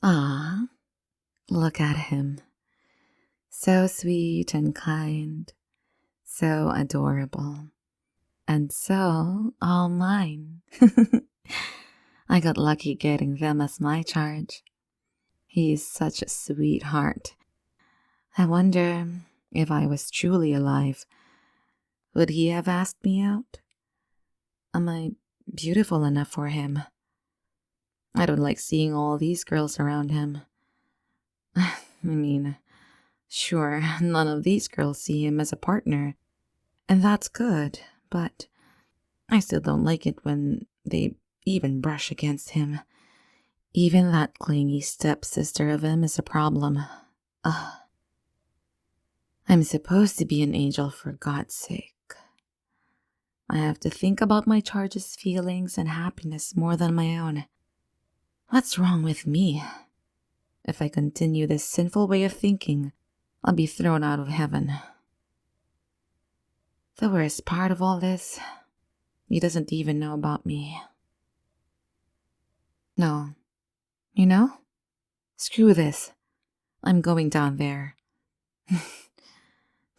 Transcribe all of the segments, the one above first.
Ah, look at him. So sweet and kind, so adorable, and so all mine. I got lucky getting them as my charge. He is such a sweetheart. I wonder if I was truly alive, would he have asked me out? Am I beautiful enough for him? I don't like seeing all these girls around him. I mean, sure, none of these girls see him as a partner, and that's good, but I still don't like it when they even brush against him. Even that clingy stepsister of him is a problem. Ugh. I'm supposed to be an angel, for God's sake. I have to think about my charge's feelings and happiness more than my own. What's wrong with me? If I continue this sinful way of thinking, I'll be thrown out of heaven. The worst part of all this, he doesn't even know about me. No. You know? Screw this. I'm going down there.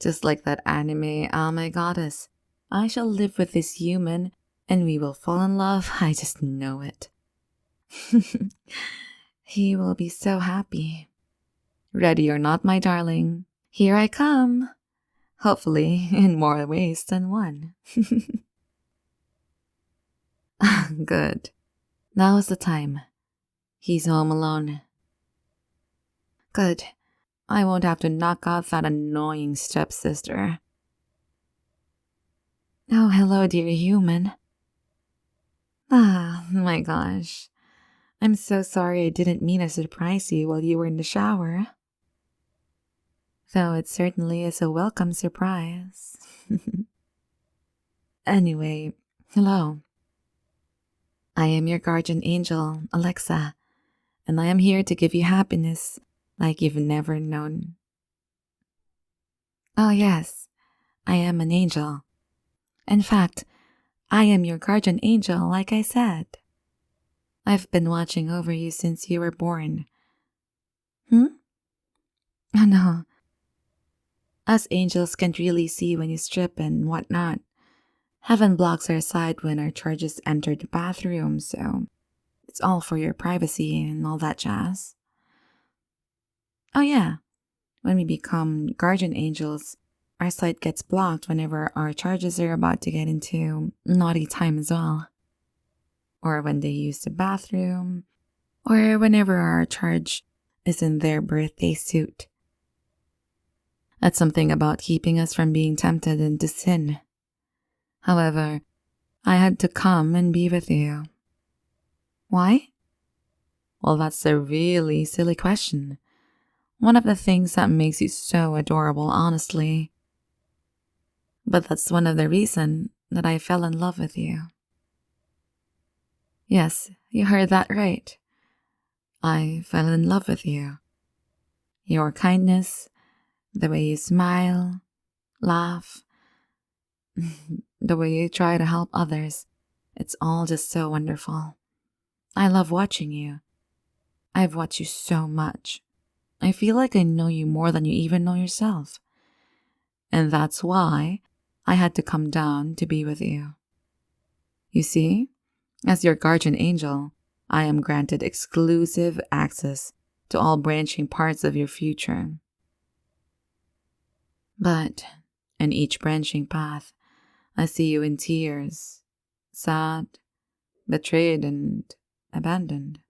Just like that anime, Oh My Goddess. I shall live with this human, and we will fall in love. I just know it. He will be so happy. Ready or not, my darling, here I come. Hopefully, in more ways than one. Good. Now is the time. He's home alone. Good. I won't have to knock out that annoying stepsister. Oh, hello, dear human. Ah, my gosh. I'm so sorry I didn't mean to surprise you while you were in the shower. Though it certainly is a welcome surprise. Anyway, hello. I am your guardian angel, Alexa, and I am here to give you happiness like you've never known. Oh yes, I am an angel. In fact, I am your guardian angel, like I said. I've been watching over you since you were born. Oh no. Us angels can't really see when you strip and whatnot. Heaven blocks our sight when our charges enter the bathroom, so it's all for your privacy and all that jazz. Oh yeah, when we become guardian angels, our sight gets blocked whenever our charges are about to get into naughty time as well. Or when they use the bathroom, or whenever our charge is in their birthday suit. That's something about keeping us from being tempted into sin. However, I had to come and be with you. Why? Well, that's a really silly question. One of the things that makes you so adorable, honestly. But that's one of the reasons that I fell in love with you. Yes, you heard that right. I fell in love with you. Your kindness, the way you smile, laugh, the way you try to help others, it's all just so wonderful. I love watching you. I've watched you so much. I feel like I know you more than you even know yourself. And that's why I had to come down to be with you. You see, as your guardian angel, I am granted exclusive access to all branching parts of your future. But in each branching path, I see you in tears, sad, betrayed, and abandoned.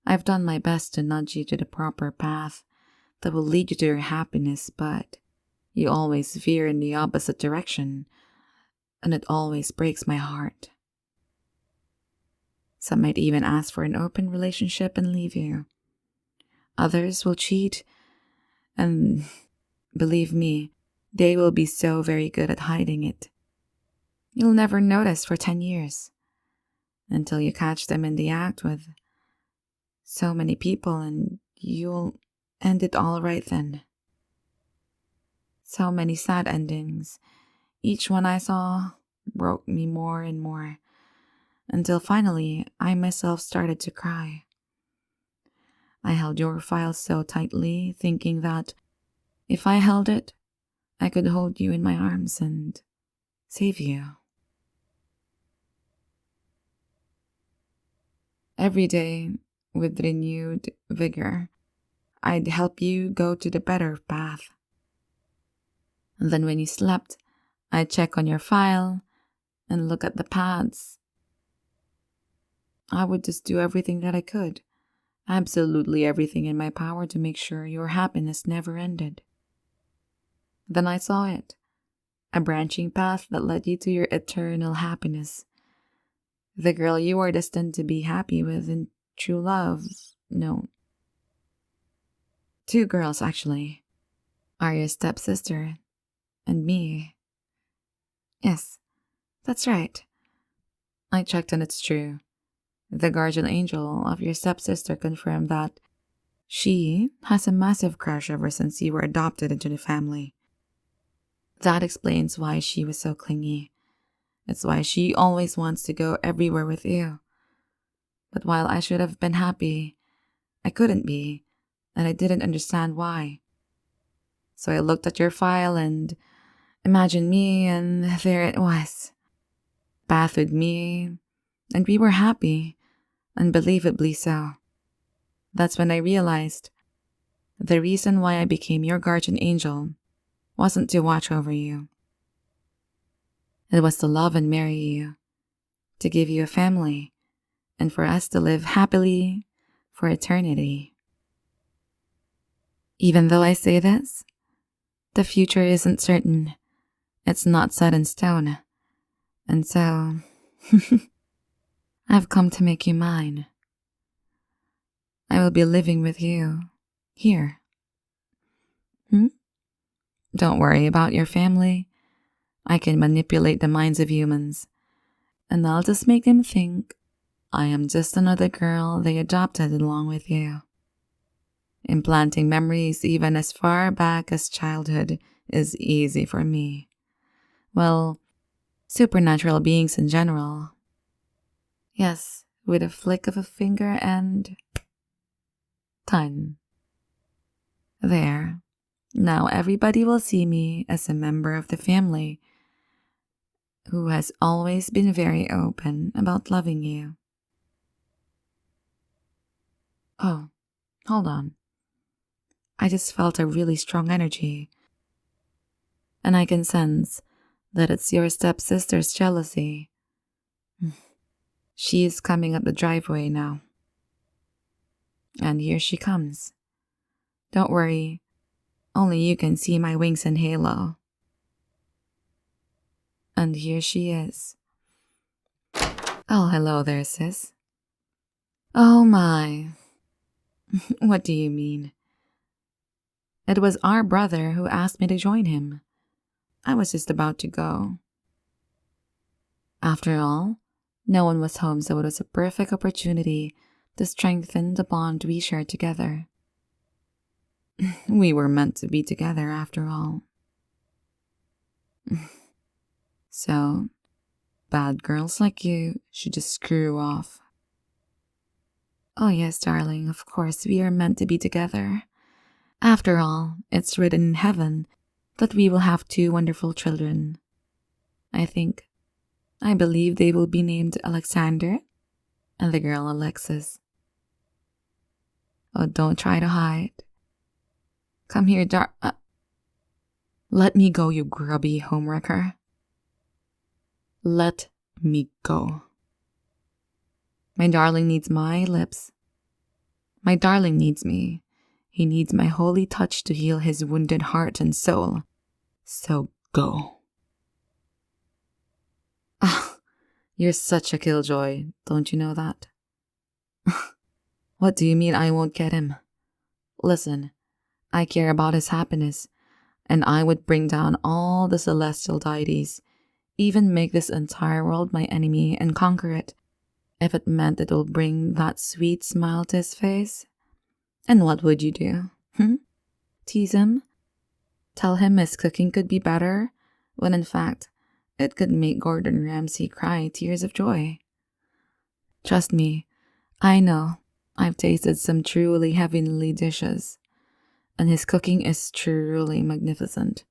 I've done my best to nudge you to the proper path that will lead you to your happiness, but you always veer in the opposite direction, and it always breaks my heart. Some might even ask for an open relationship and leave you. Others will cheat, and believe me, they will be so very good at hiding it. You'll never notice for 10 years, until you catch them in the act with so many people, and you'll end it all right then. So many sad endings. Each one I saw broke me more and more, until finally I myself started to cry. I held your file so tightly, thinking that if I held it, I could hold you in my arms and save you. Every day, with renewed vigor, I'd help you go to the better path. And then when you slept, I'd check on your file and look at the pads. I would just do everything that I could, absolutely everything in my power to make sure your happiness never ended. Then I saw it, a branching path that led you to your eternal happiness. The girl you are destined to be happy with in true love. No. 2 girls, actually. Are your stepsister and me. Yes, that's right. I checked and it's true. The guardian angel of your stepsister confirmed that she has a massive crush ever since you were adopted into the family. That explains why she was so clingy. It's why she always wants to go everywhere with you. But while I should have been happy, I couldn't be, and I didn't understand why. So I looked at your file and imagined me, and there it was. Bath with me, and we were happy, unbelievably so. That's when I realized the reason why I became your guardian angel wasn't to watch over you. It was to love and marry you, to give you a family, and for us to live happily for eternity. Even though I say this, the future isn't certain. It's not set in stone. And so, I've come to make you mine. I will be living with you here. Don't worry about your family. I can manipulate the minds of humans, and I'll just make them think I am just another girl they adopted along with you. Implanting memories even as far back as childhood is easy for me. Well, supernatural beings in general. Yes, with a flick of a finger and done. There. Now everybody will see me as a member of the family who has always been very open about loving you. Oh, hold on. I just felt a really strong energy. And I can sense that it's your stepsister's jealousy. She is coming up the driveway now. And here she comes. Don't worry, only you can see my wings and halo. And here she is. Oh, hello there, sis. Oh my. What do you mean? It was our brother who asked me to join him. I was just about to go. After all, no one was home, so it was a perfect opportunity to strengthen the bond we shared together. We were meant to be together after all. So, bad girls like you should just screw off. Oh yes, darling, of course we are meant to be together. After all, it's written in heaven that we will have 2 wonderful children. I believe they will be named Alexander and the girl Alexis. Oh, don't try to hide. Come here, let me go, you grubby homewrecker. Let me go. My darling needs my lips. My darling needs me. He needs my holy touch to heal his wounded heart and soul. So go. Ah, you're such a killjoy, don't you know that? What do you mean I won't get him? Listen, I care about his happiness, and I would bring down all the celestial deities, even make this entire world my enemy and conquer it, if it meant it will bring that sweet smile to his face. And what would you do? Tease him? Tell him his cooking could be better, when in fact, it could make Gordon Ramsay cry tears of joy. Trust me, I know I've tasted some truly heavenly dishes, and his cooking is truly magnificent.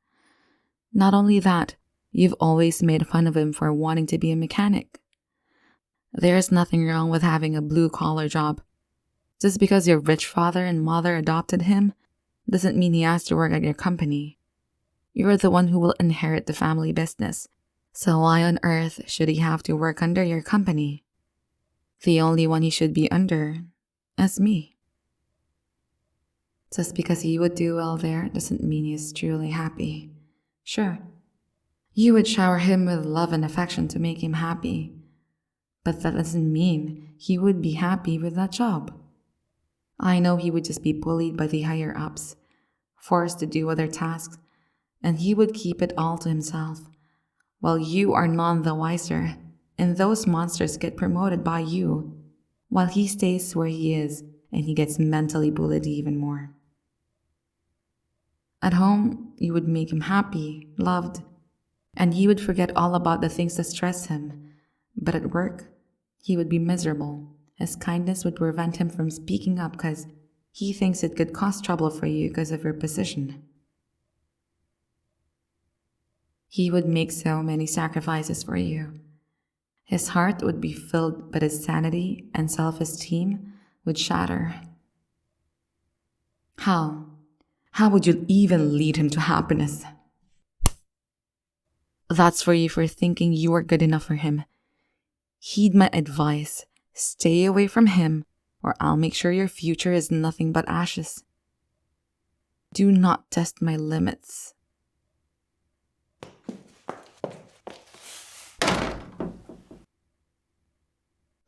Not only that, you've always made fun of him for wanting to be a mechanic. There's nothing wrong with having a blue-collar job. Just because your rich father and mother adopted him doesn't mean he has to work at your company. You're the one who will inherit the family business, so why on earth should he have to work under your company? The only one he should be under is me. Just because he would do well there doesn't mean he's truly happy. Sure, you would shower him with love and affection to make him happy, but that doesn't mean he would be happy with that job. I know he would just be bullied by the higher-ups, forced to do other tasks, and he would keep it all to himself, while you are none the wiser, and those monsters get promoted by you, while he stays where he is and he gets mentally bullied even more. At home, you would make him happy, loved, and he would forget all about the things that stress him, but at work, he would be miserable. His kindness would prevent him from speaking up because he thinks it could cause trouble for you because of your position. He would make so many sacrifices for you. His heart would be filled, but his sanity and self-esteem would shatter. How? How would you even lead him to happiness? That's for you for thinking you are good enough for him. Heed my advice. Stay away from him, or I'll make sure your future is nothing but ashes. Do not test my limits.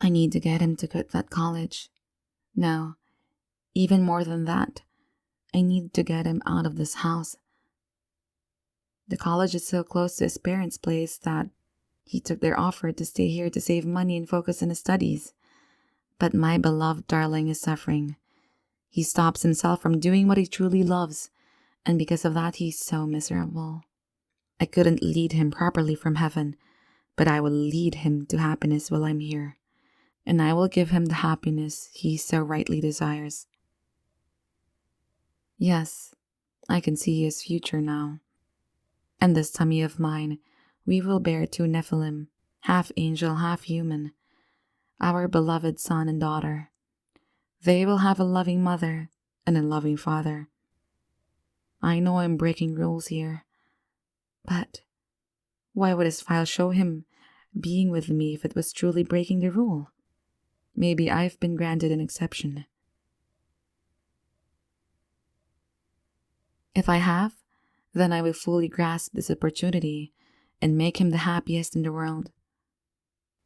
I need to get him to quit that college. No, even more than that, I need to get him out of this house. The college is so close to his parents' place that he took their offer to stay here to save money and focus on his studies. But my beloved darling is suffering. He stops himself from doing what he truly loves, and because of that, he's so miserable. I couldn't lead him properly from heaven, but I will lead him to happiness while I'm here, and I will give him the happiness he so rightly desires. Yes, I can see his future now. And this tummy of mine, we will bear 2 Nephilim, half angel, half human, our beloved son and daughter. They will have a loving mother and a loving father. I know I'm breaking rules here, but why would his file show him being with me if it was truly breaking the rule? Maybe I've been granted an exception. If I have, then I will fully grasp this opportunity and make him the happiest in the world.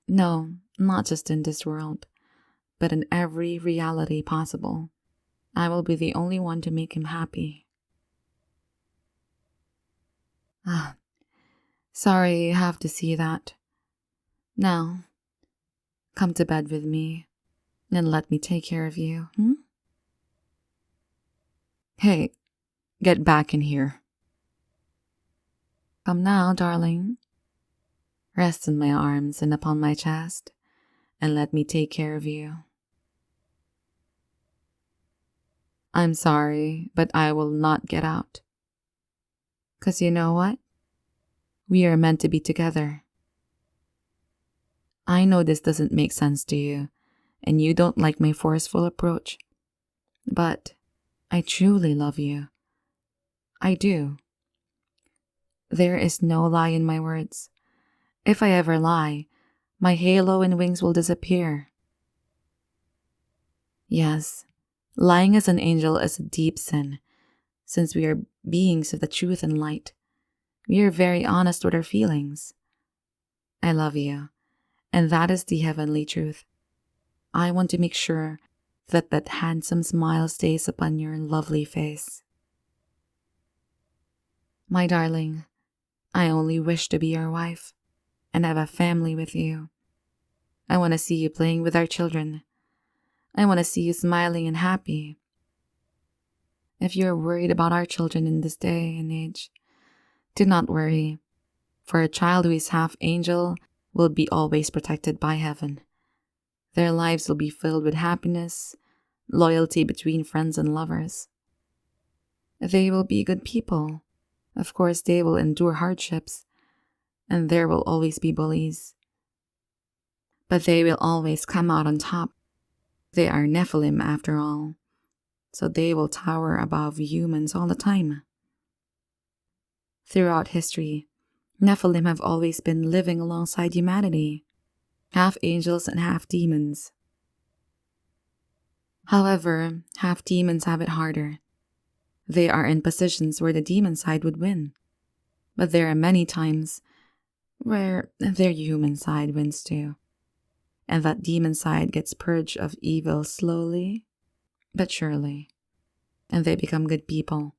No, not just in this world, but in every reality possible. I will be the only one to make him happy. Sorry you have to see that. Now, come to bed with me and let me take care of you. Hey, get back in here. Come now, darling. Rest in my arms and upon my chest, and let me take care of you. I'm sorry, but I will not get out. 'Cause you know what? We are meant to be together. I know this doesn't make sense to you, and you don't like my forceful approach, but I truly love you. I do. There is no lie in my words. If I ever lie, my halo and wings will disappear. Yes, lying as an angel is a deep sin, since we are beings of the truth and light. We are very honest with our feelings. I love you, and that is the heavenly truth. I want to make sure that that handsome smile stays upon your lovely face. My darling, I only wish to be your wife and have a family with you. I want to see you playing with our children. I want to see you smiling and happy. If you're worried about our children in this day and age, do not worry, for a child who is half angel will be always protected by heaven. Their lives will be filled with happiness, loyalty between friends and lovers. They will be good people. Of course, they will endure hardships, and there will always be bullies. But they will always come out on top. They are Nephilim after all, so they will tower above humans all the time. Throughout history, Nephilim have always been living alongside humanity, half angels and half demons. However, half demons have it harder. They are in positions where the demon side would win, but there are many times where their human side wins too, and that demon side gets purged of evil slowly but surely, and they become good people,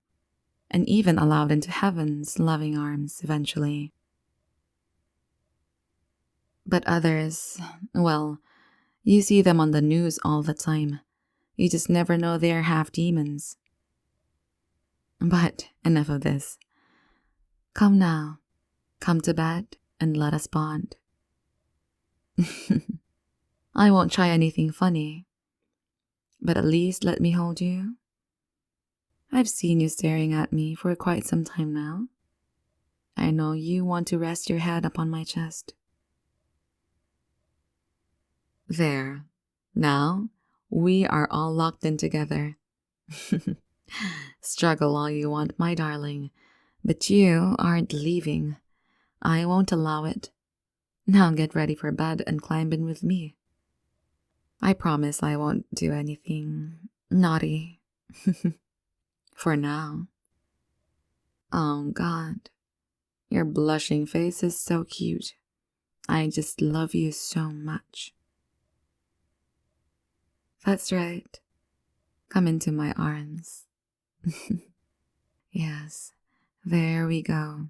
and even allowed into heaven's loving arms eventually. But others, well, you see them on the news all the time. You just never know they're half demons. But enough of this. Come now, come to bed and let us bond. I won't try anything funny, but at least let me hold you. I've seen you staring at me for quite some time now. I know you want to rest your head upon my chest. There. Now, we are all locked in together. Struggle all you want, my darling, but you aren't leaving. I won't allow it. Now get ready for bed and climb in with me. I promise I won't do anything naughty. For now. Oh God, your blushing face is so cute. I just love you so much. That's right. Come into my arms. Yes, there we go.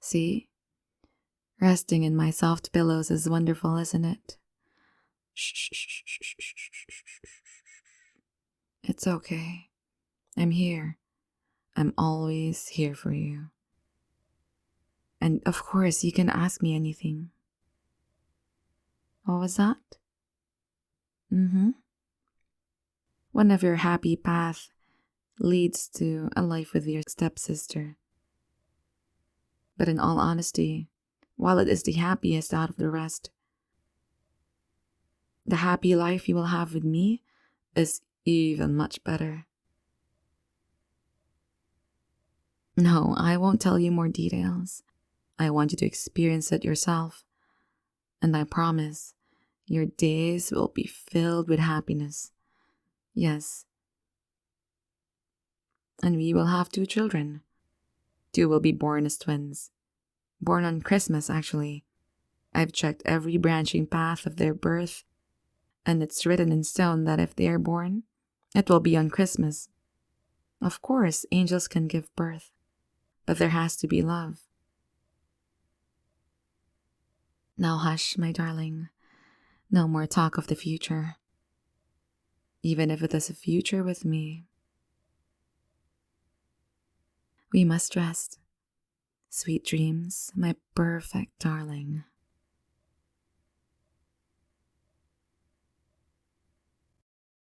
See? Resting in my soft pillows is wonderful, isn't it? Shh. It's okay. I'm here. I'm always here for you. And of course, you can ask me anything. What was that? One of your happy path leads to a life with your stepsister. But in all honesty, while it is the happiest out of the rest, the happy life you will have with me is even much better. No, I won't tell you more details. I want you to experience it yourself. And I promise, your days will be filled with happiness. Yes. And we will have 2 children. 2 will be born as twins. Born on Christmas, actually. I've checked every branching path of their birth, and it's written in stone that if they are born, it will be on Christmas. Of course, angels can give birth, but there has to be love. Now hush, my darling. No more talk of the future. Even if it is a future with me. We must rest. Sweet dreams, my perfect darling.